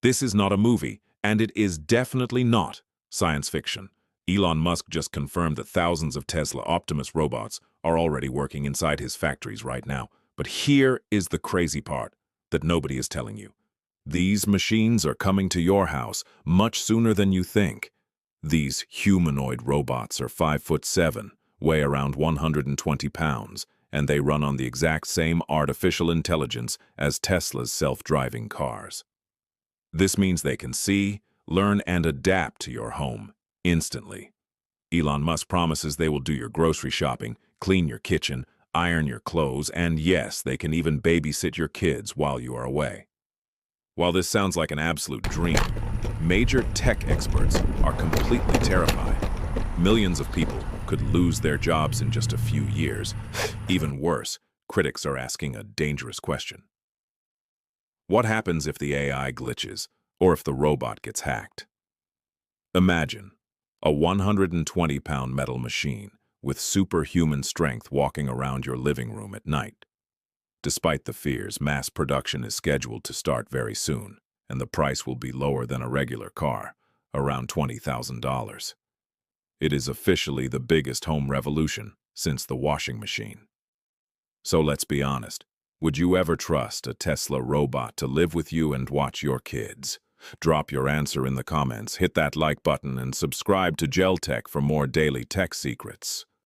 This is not a movie, and it is definitely not science fiction. Elon Musk just confirmed that thousands of Tesla Optimus robots are already working inside his factories right now. But here is the crazy part that nobody is telling you. These machines are coming to your house much sooner than you think. These humanoid robots are 5'7", weigh around 120 pounds, and they run on the exact same artificial intelligence as Tesla's self-driving cars. This means they can see, learn, and adapt to your home instantly. Elon Musk promises they will do your grocery shopping, clean your kitchen, iron your clothes, and yes, they can even babysit your kids while you are away. While this sounds like an absolute dream, major tech experts are completely terrified. Millions of people could lose their jobs in just a few years. Even worse, critics are asking a dangerous question. What happens if the AI glitches, or if the robot gets hacked? Imagine a 120-pound metal machine with superhuman strength walking around your living room at night. Despite the fears, mass production is scheduled to start very soon, and the price will be lower than a regular car, around $20,000. It is officially the biggest home revolution since the washing machine. So let's be honest, would you ever trust a Tesla robot to live with you and watch your kids? Drop your answer in the comments, hit that like button, and subscribe to Jeltek for more daily tech secrets.